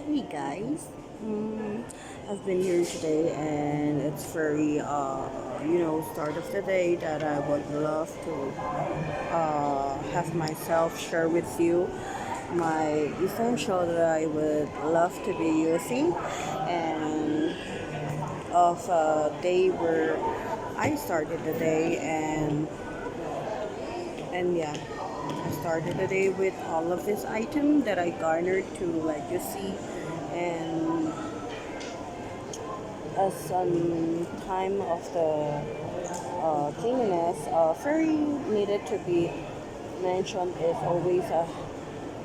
Hey guys, mm, I've been here today and it's very, start of the day that I would love to have myself share with you my essential that I would love to be using and of a day where I started the day and yeah, I started the day with all of this item that I garnered to let you see and as some time of the cleanliness, very needed to be mentioned is always a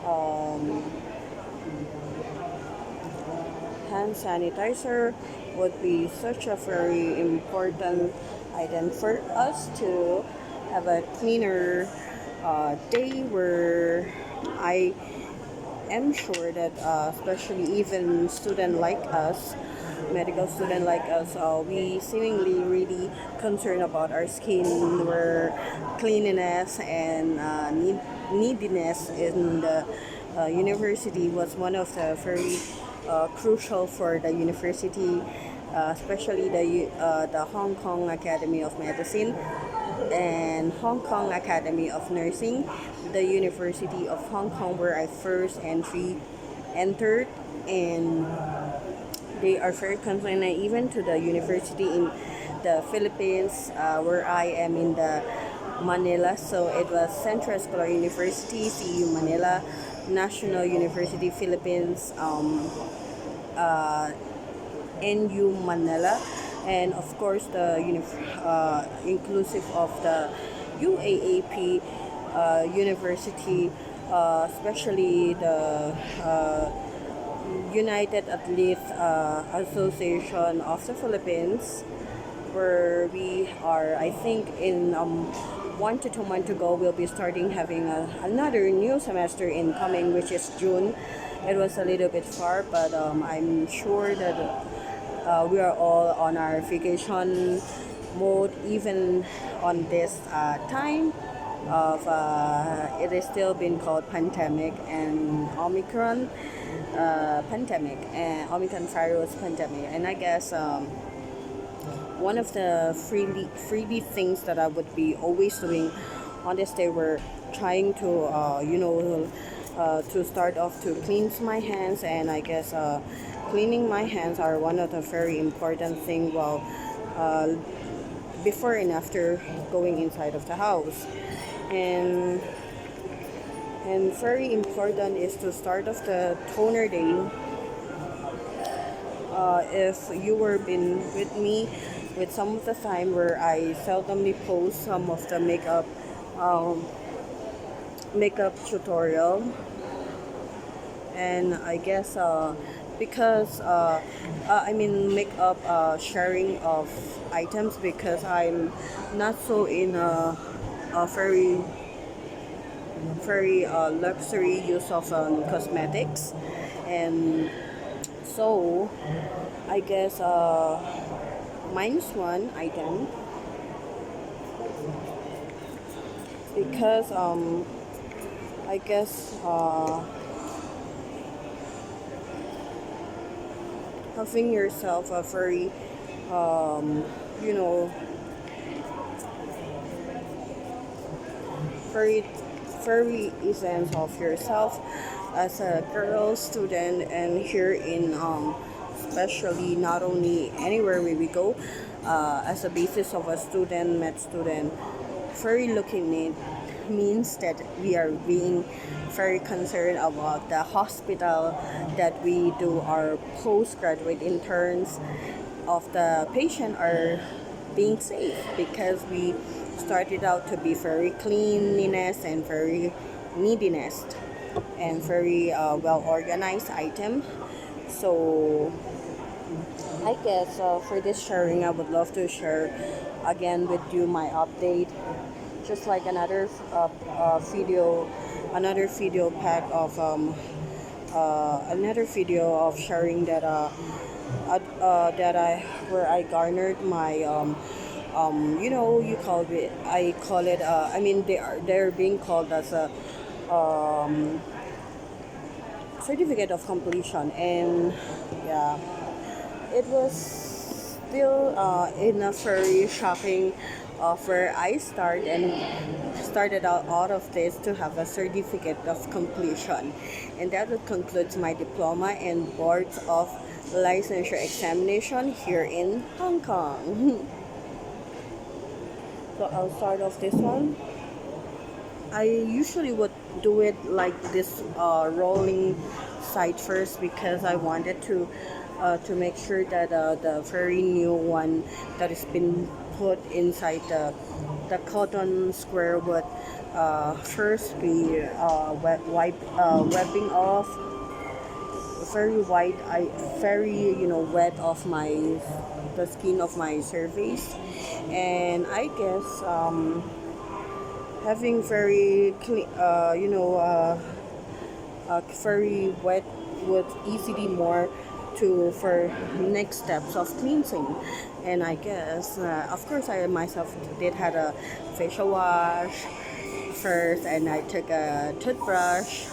um, hand sanitizer would be such a very important item for us to have a cleaner day where I am sure that especially even student like us medical student like us, we seemingly really concerned about our skin, where cleanliness and neediness in the university was one of the very crucial for the university, especially the Hong Kong Academy of Medicine and Hong Kong Academy of Nursing, the University of Hong Kong, where I first entered, and they are very concerned, and even to the university in the Philippines, where I am in the Manila. So it was Central Scholar University, CU Manila, National University Philippines, uh, NU Manila, and of course the inclusive of the UAAP University, especially the United Athletes Association of the Philippines, where we are, I think, in 1 to 2 months ago, we'll be starting having another new semester incoming, which is June. It was a little bit far, but I'm sure that we are all on our vacation mode, even on this time of it is still been called pandemic and Omicron pandemic and Omicron virus pandemic. And I guess one of the freebie things that I would be always doing on this day were trying to to start off to cleanse my hands, and I guess cleaning my hands are one of the very important thing while uh, before and after going inside of the house. and and very important is to start off the toner day. If you were been with me with some of the time where I seldomly post some of the um, makeup tutorial, and I guess because I mean makeup sharing of items, because I'm not so in a very luxury use of cosmetics, and so I guess minus one item, because I guess having yourself a very you know very very essence of yourself as a girl student, and here in especially not only anywhere where we go, as a basis of a student med student, very looking neat means that we are being very concerned about the hospital that we do our postgraduate interns of the patient are being safe, because we started out to be very cleanliness and very neediness and very well organized item. So I guess for this sharing, I would love to share again with you my update, just like another video pack of another video of sharing that I where I garnered my you call it, I call it they're being called as a certificate of completion. And yeah, it was still in a very shocking of where I started out of this to have a certificate of completion, and that would concludes my diploma and boards of licensure examination here in Hong Kong. So I'll start off this one. I usually would do it like this rolling side first because I wanted to make sure that the very new one that has been put inside the cotton square would first be webbing off very white, very wet of my the skin of my surface, and I guess having very clean, very wet would easily more to for next steps of cleansing. And I guess of course I myself did had a facial wash first, and I took a toothbrush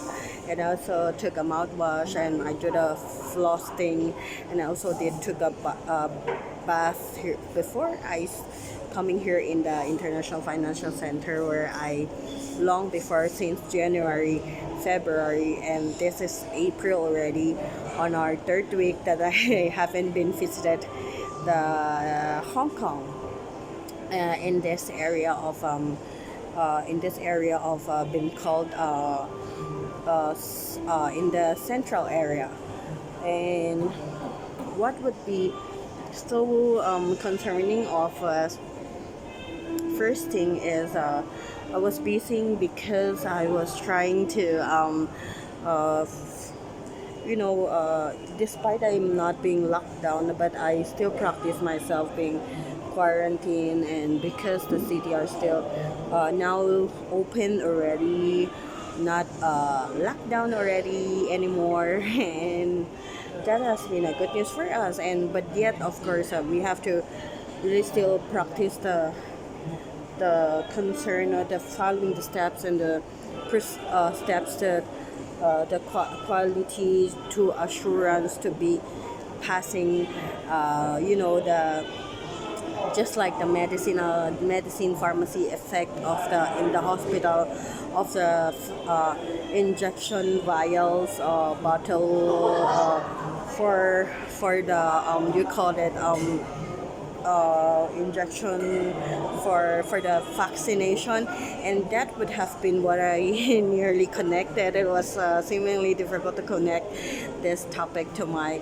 and also took a mouthwash, and I did a flossing, and I also did took a bath here before coming here in the International Financial Center, where I long before since January, February, and this is April already, on our third week that I haven't been visited the Hong Kong in this area of been called in the central area. And what would be so concerning of first thing is I was busy because I was trying to uh, despite I'm not being locked down, but I still practice myself being quarantined, and because the city are still now open already, not locked down already anymore, and that has been a good news for us. And but yet, of course, we have to really still practice the concern or the following the steps and the steps that the quality to assurance to be passing the just like the medicine pharmacy effect of the in the hospital of the injection vials bottle for the you call it injection for the vaccination, and that would have been what I nearly connected. It was seemingly difficult to connect this topic to my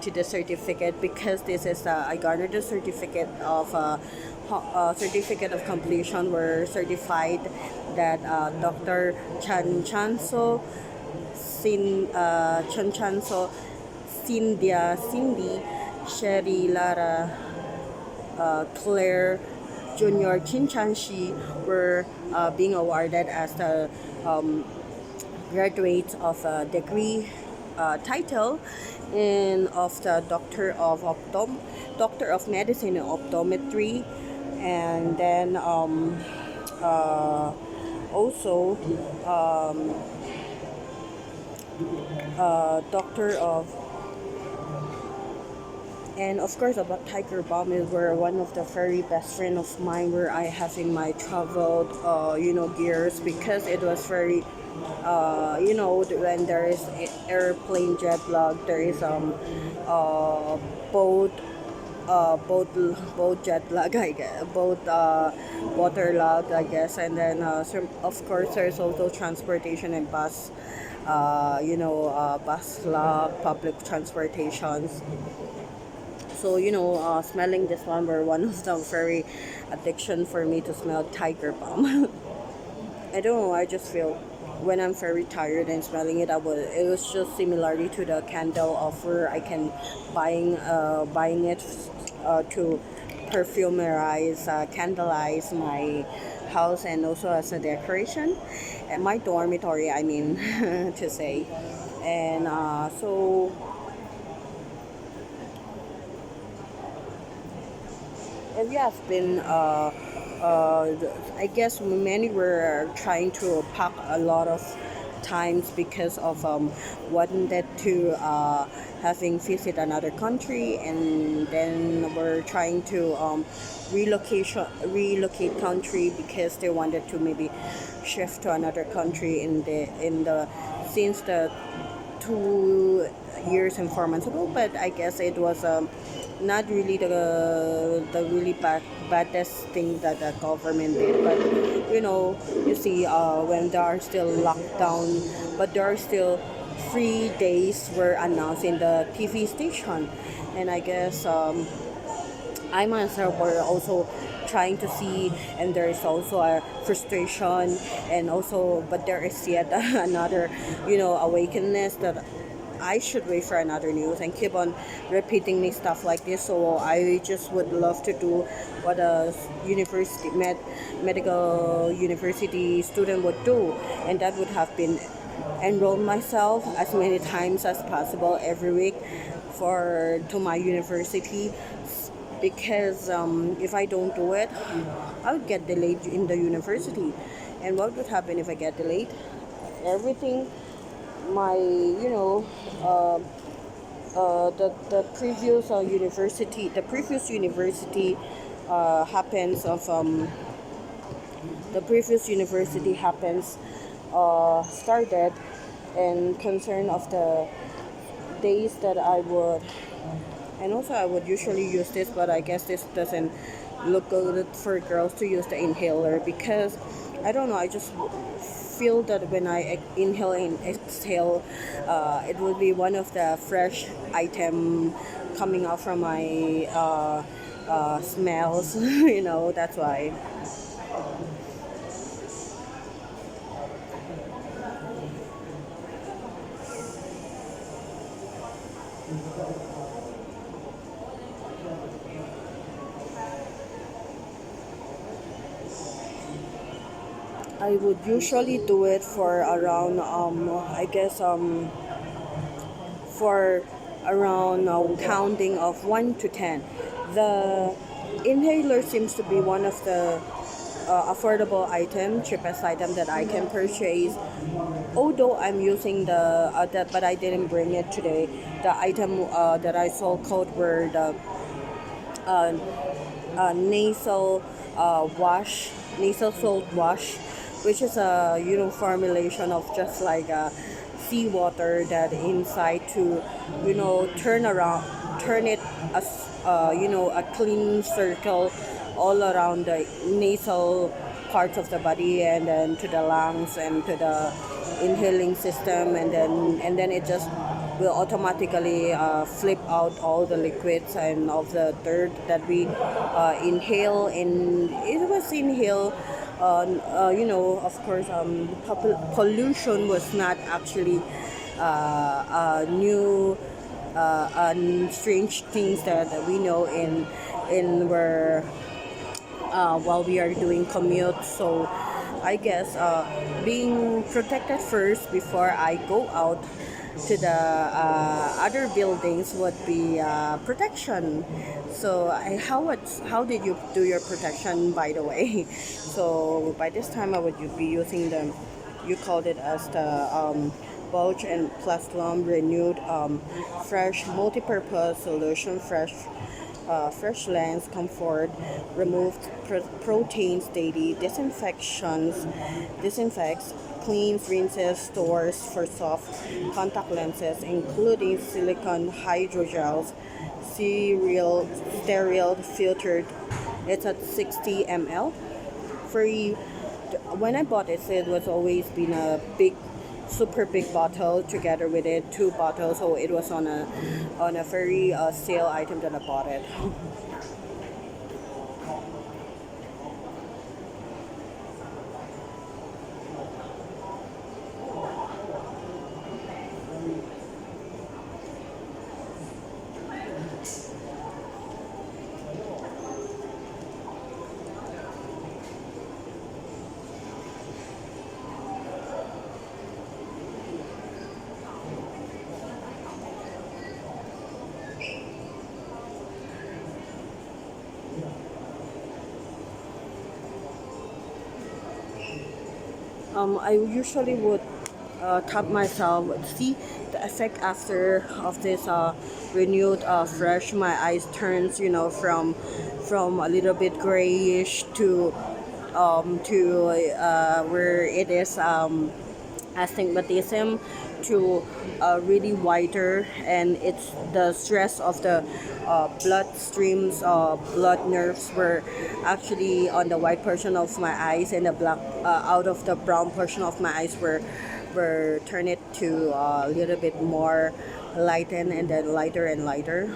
to the certificate, because this is I garnered the certificate of certificate of completion, were certified that Dr. Chan Chanso Cindy Sherry Lara Claire Junior Chinchanshi were being awarded as the graduates of a degree title and of the Doctor of Medicine in Optometry, and then also Doctor of, and of course about Tiger Balm is where one of the very best friend of mine where I have in my traveled gears, because it was very when there is airplane jet lag, there is boat boat jet lag, I guess, boat water lag, I guess, and then of course there's also transportation and bus bus lag, public transportations. So smelling this one were one of the very addiction for me to smell Tiger Balm. I don't know. I just feel when I'm very tired and smelling it, it was just similarly to the candle offer. I can buying it to perfumerize, candleize my house, and also as a decoration and my dormitory. I mean to say, and so. And yeah, it's been I guess many were trying to pack a lot of times because of wanted to having visit another country, and then we're trying to relocate country because they wanted to maybe shift to another country in the since the 2 years and 4 months ago. But I guess it was not really the really baddest thing that the government did. But you see, when there are still lockdown, but there are still 3 days were announced in the TV station, and I guess I myself were also trying to see, and there is also a frustration, and also, but there is yet another, awakeness that I should wait for another news and keep on repeating me stuff like this. So I just would love to do what a medical university student would do, and that would have been enroll myself as many times as possible every week for to my university, because if I don't do it, I would get delayed in the university. And what would happen if I get delayed? Everything, my, the previous university happens of the previous university happens started, and concern of the days that I would, and also I would usually use this, but I guess this doesn't look good for girls to use the inhaler, because I don't know, I just feel that when I inhale and exhale, it will be one of the fresh item coming out from my smells. That's why. I would usually do it for around I guess for around counting of 1 to 10. The inhaler seems to be one of the affordable item, cheapest item that I can purchase. Although I'm using that, but I didn't bring it today. The item that I saw code were the uh, nasal nasal salt wash, which is a formulation of just like seawater that inside to turn it as a clean circle all around the nasal parts of the body, and then to the lungs and to the inhaling system, and then it just will automatically flip out all the liquids and of the dirt that we inhale, and it was inhale. Of course, pollution was not actually new strange things that we know in where while we are doing commute. So I guess being protected first before I go out to the other buildings would be protection. So how did you do your protection, by the way? So by this time I would be using the, you called it as the Bulge and Plastlum Renewed Fresh Multi-Purpose Solution, fresh lens comfort, removed proteins daily, disinfects, cleans, rinses, stores for soft contact lenses, including silicone hydrogels, sterile, filtered. It's at 60 ml. Free. When I bought it, it was always been a super big bottle together with it, two bottles. So it was on a very sale item that I bought it. I usually would tap myself, see the effect after of this renewed fresh. My eyes turns, from a little bit grayish to where it is astigmatism to really whiter, and it's the stress of the blood streams, blood nerves were actually on the white portion of my eyes, and the black out of the brown portion of my eyes were turn it to a little bit more lighten and then lighter and lighter.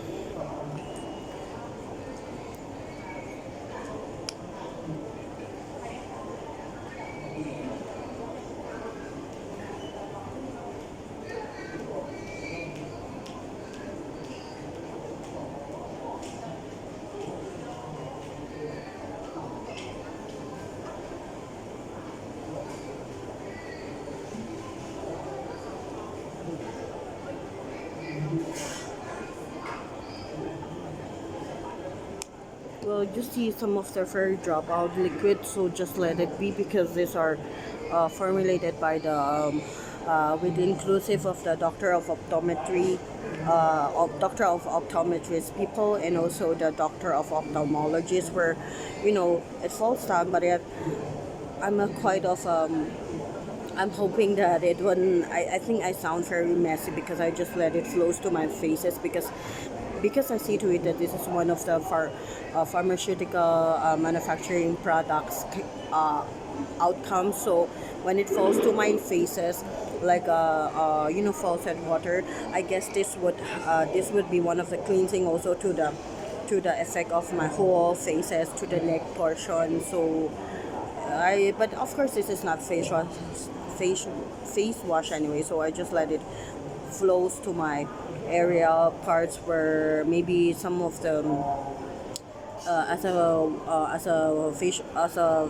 Well, you see some of the fairy dropout liquid, so just let it be because these are formulated by the with inclusive of the doctor of optometry, doctor of optometrist people, and also the doctor of ophthalmologist. Where, it falls down, but yet I'm a quite of I'm hoping that it wouldn't. I think I sound very messy because I just let it flows to my faces because I see to it that this is one of the pharmaceutical manufacturing products outcomes. So when it falls to my faces, like falls at water, I guess this would be one of the cleansing also to the effect of my whole faces to the neck portion. So but of course this is not face face wash anyway, so I just let it flows to my area parts where maybe some of the as a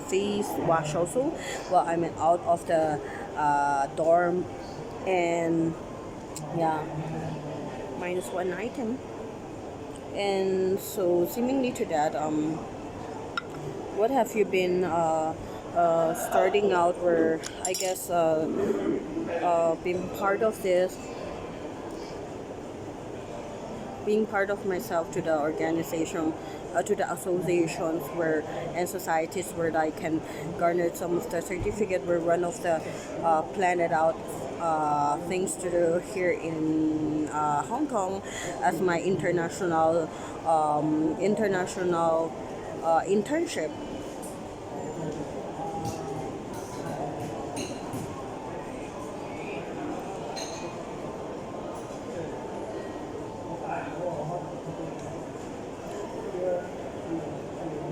face wash also while I'm out of the dorm. And yeah, minus one item. And so seemingly to that, what have you been starting out where I guess being part of this, being part of myself to the organization, to the associations where and societies where I can garner some of the certificate. We're one of the planned out things to do here in Hong Kong as my international internship.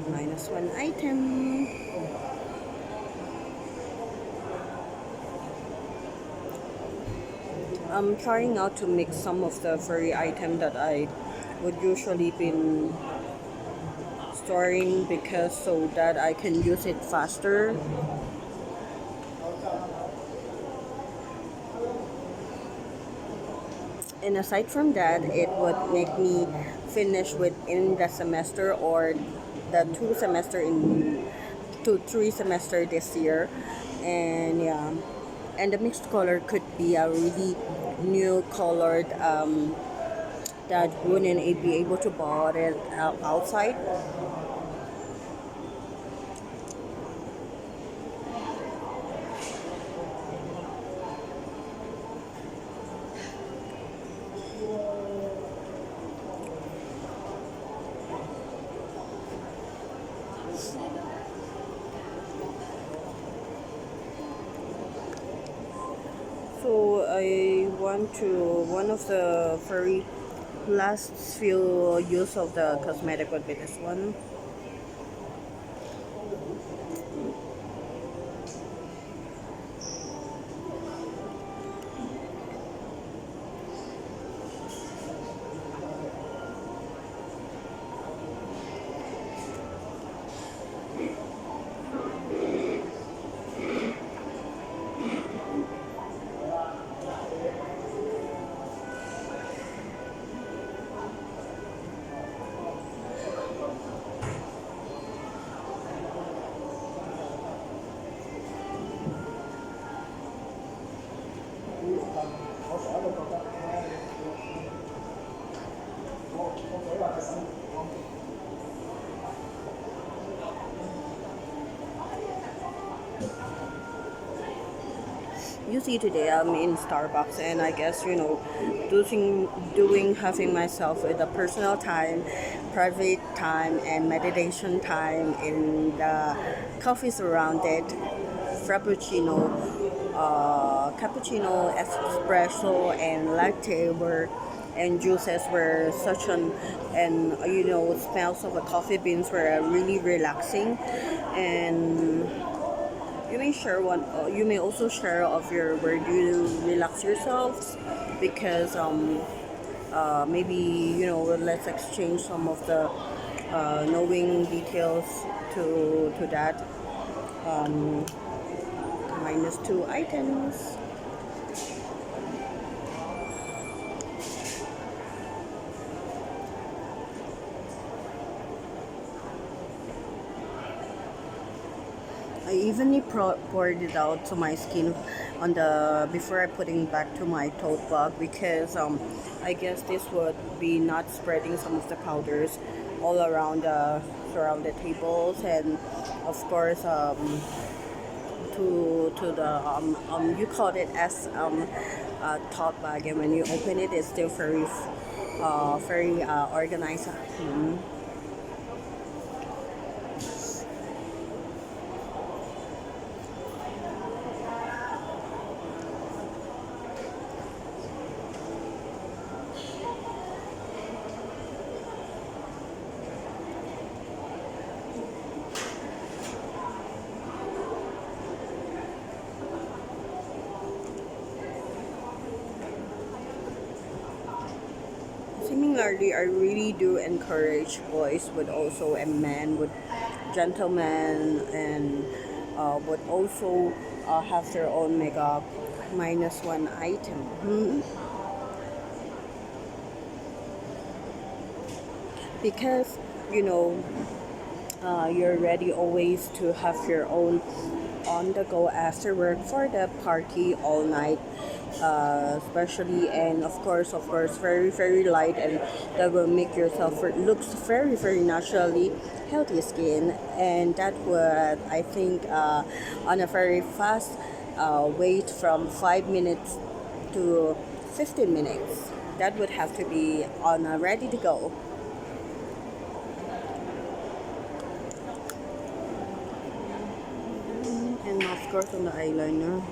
Minus one item. I'm trying out to mix some of the furry item that I would usually been storing because so that I can use it faster. And aside from that, it would make me finish within the semester or the 2 3 semester this year. And yeah, and the mixed color could be a really new colored that wouldn't be able to bought it outside. So I want to one of the very last few use of the cosmetic would be this one. you see today I'm in Starbucks, and I guess doing having myself with a personal time, private time, and meditation time in the coffee surrounded frappuccino, cappuccino, espresso, and latte were and juices were such an and smells of the coffee beans were really relaxing. And you may also share of your where do you relax yourselves, because maybe let's exchange some of the knowing details to that. um, Minus two items. I evenly poured it out to my skin on the before I putting back to my tote bag, because I guess this would be not spreading some of the powders all around the surrounded tables. And of course to the you called it as tote bag, and when you open it, it's still very organized. Mhm. Similarly, I really do encourage boys would also and men would gentlemen and would also have their own makeup minus one item. Because you know you're ready always to have your own on the go after work for the party all night, especially. And of course very light, and that will make yourself looks very naturally healthy skin. And that would, I think, on a very fast wait from 5 minutes to 15 minutes, that would have to be on a ready to go. And of course on the eyeliner.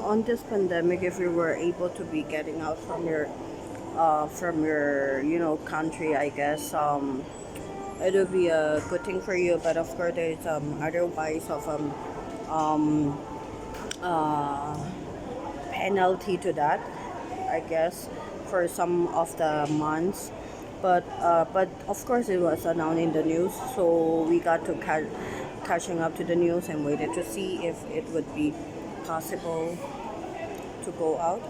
On this pandemic, if you were able to be getting out from your country, I guess it'll be a good thing for you. But of course, there's otherwise of um uh penalty to that, I guess, for some of the months. But of course, it was announced in the news, so we got to catching up to the news and waited to see if it would be possible to go out.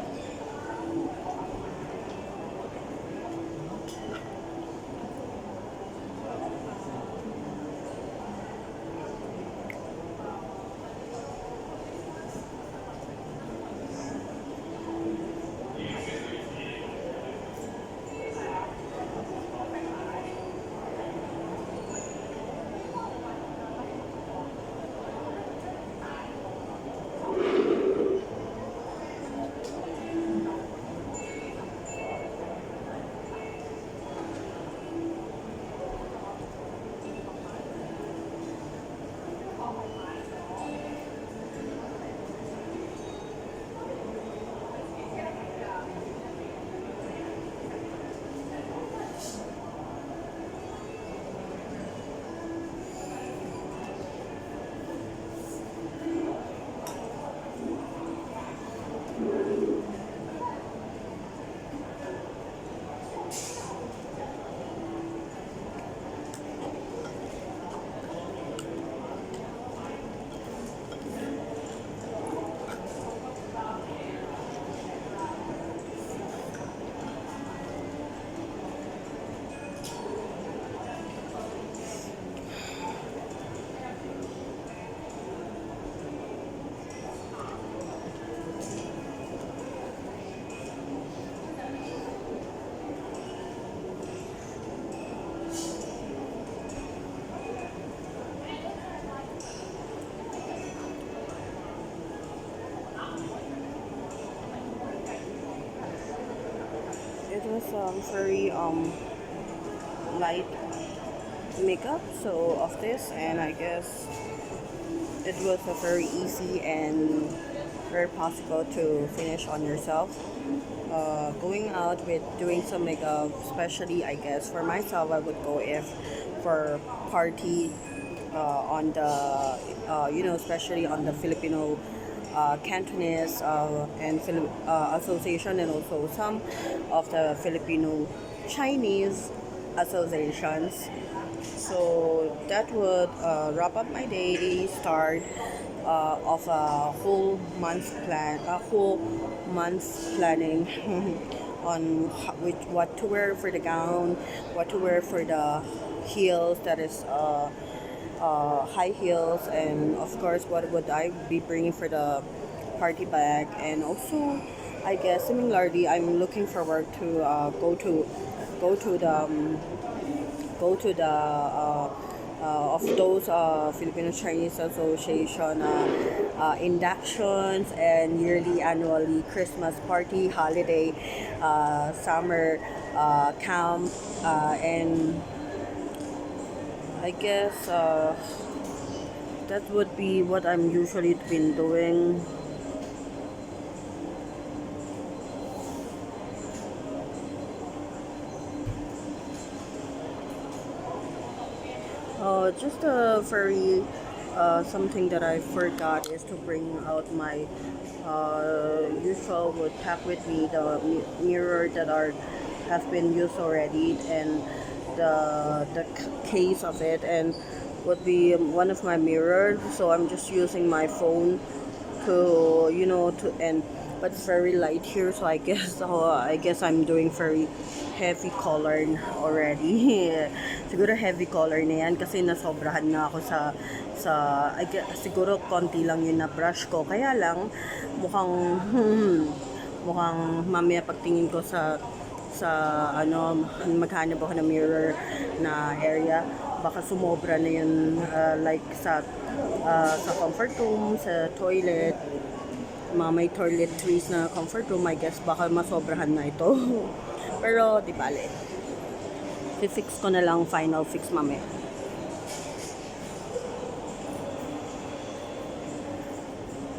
some very light makeup so of this, and I guess it was a very easy and very possible to finish on yourself. Going out with doing some makeup, especially I guess for myself, I would go if for party on the especially on the Filipino Cantonese and association, and also some of the Filipino Chinese associations. So that would wrap up my day, start of a whole month planning on what to wear for the gown, what to wear for the heels, that is high heels, and of course what would I be bringing for the party bag. And also I guess similarly I'm looking forward to go to the of those Filipino Chinese Association inductions and yearly annually Christmas party, holiday, summer camp, and I guess that would be what I'm usually been doing. Just a very something that I forgot is to bring out my usual would pack with me the mirror that are have been used already, and the case of it, and would be one of my mirrors. So I'm just using my phone to to, and but it's very light here, so I guess I guess I'm doing very heavy color already. Siguro heavy color na yan kasi nasobrahan na ako sa siguro konti lang yun na brush ko, kaya lang mukhang mukhang mamaya pagtingin ko sa maghanap ako ng mirror na area, baka sumobra na yun, like sa comfort room, sa toilet, mga may toiletries na comfort room, I guess baka masobrahan na ito. Pero di bale, i-fix ko na lang, final fix mamaya.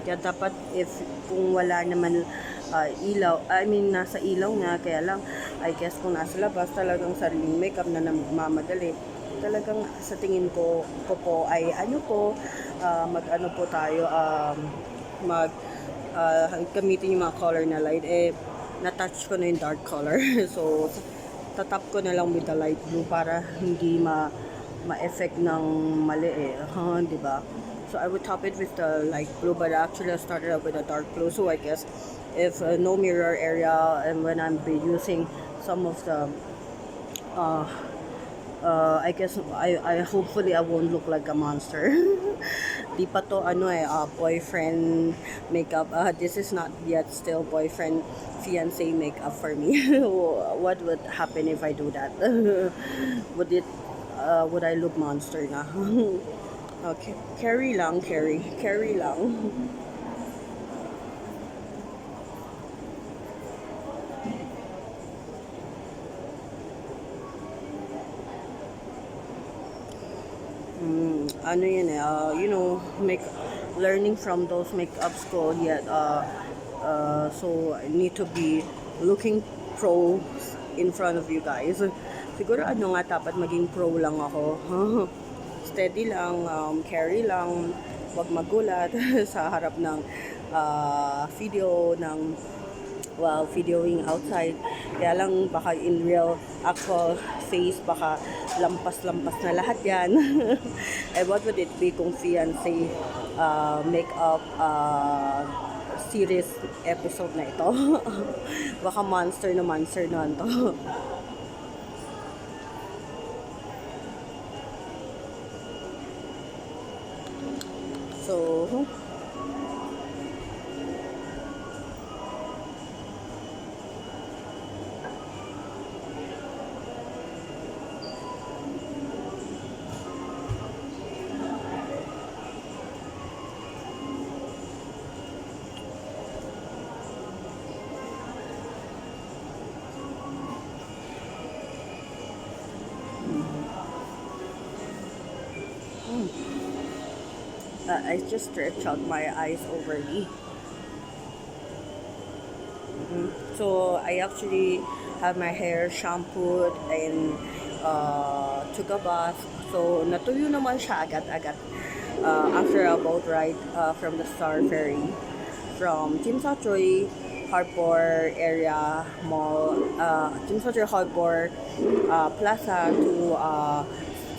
Kaya dapat if kung wala naman ilaw, I mean nasa ilaw nga, kaya lang I guess kung nasa labas talagang sariling makeup na namamadali, talagang sa tingin ko po ay mag-ano po tayo, mag gamitin yung mga color na light. Na-touch ko na yung dark color. So tatap ko na lang with the light blue para hindi ma-effect ng mali di ba? So I would top it with the light blue, but actually I started out with a dark blue. So I guess if no mirror area, and when I'm be using some of the I guess I hopefully I won't look like a monster. Di pa to boyfriend makeup. This is not yet still boyfriend fiancé makeup for me. What would happen if I do that? Would I look monster na? Okay, carry lang. Ano yun learning from those makeups ko yet, so I need to be looking pro in front of you guys. Siguro dapat maging pro lang ako. Steady lang, carry lang, wag magulat sa harap ng video ng while videoing outside. Kaya lang baka in real actual face baka lampas-lampas na lahat yan. And what would it be kung fiancé makeup series episode na ito? Baka monster na to. So I just stretch out my eyes overly. So I actually have my hair shampooed and took a bath. So natuyo naman siya agad-agad after a boat ride from the Star Ferry from Choi Harbor area mall, Choi Harbor Plaza to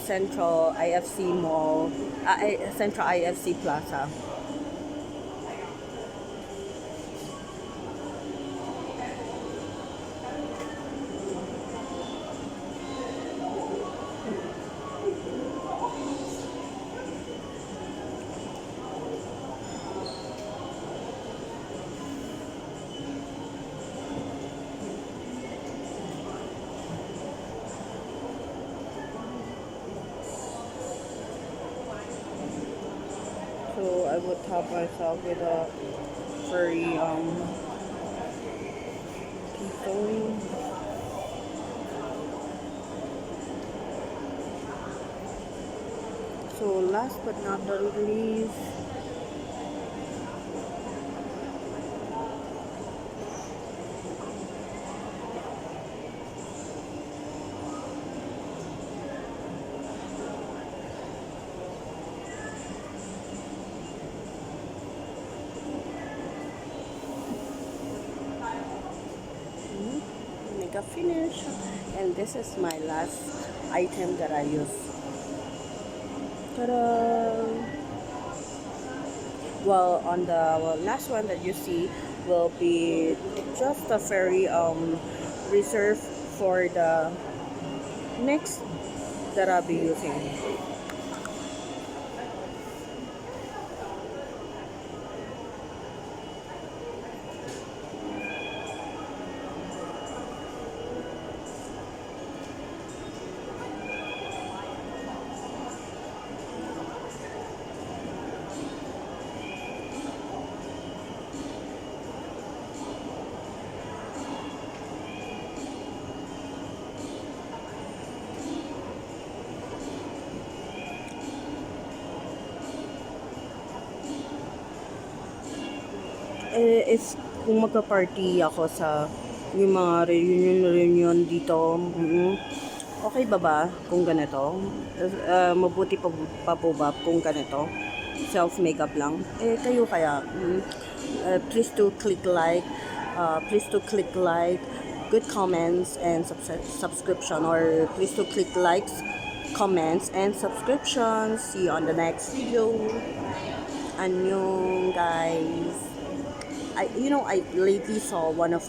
Central IFC Mall, Central IFC Plaza. So I would top myself with a very peaceful. So last but not the least, make a finish, and this is my last item that I use. Ta-da! Well, on the last one that you see will be just a very reserved for the next that I'll be using. If kung magka-party ako sa yung mga reunion dito, okay ba kung ganito? Mabuti pa po ba kung ganito? Self-makeup lang? Kayo kaya? Please to click like, good comments and subscription, or please to click likes, comments, and subscriptions. See you on the next video. Annyeong guys. I lately saw one of,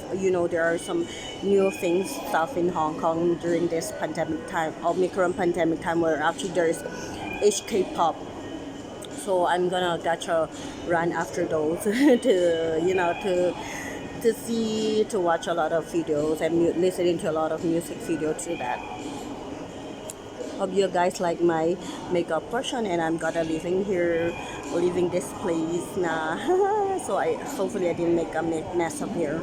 there are some new things stuff in Hong Kong during this pandemic time, Omicron pandemic time, where actually there's HK pop. So I'm gonna gotcha run after those to to watch a lot of videos and listening to a lot of music videos through that. Hope you guys like my makeup portion, and I'm gonna leaving this place na. So hopefully I didn't make a mess up here.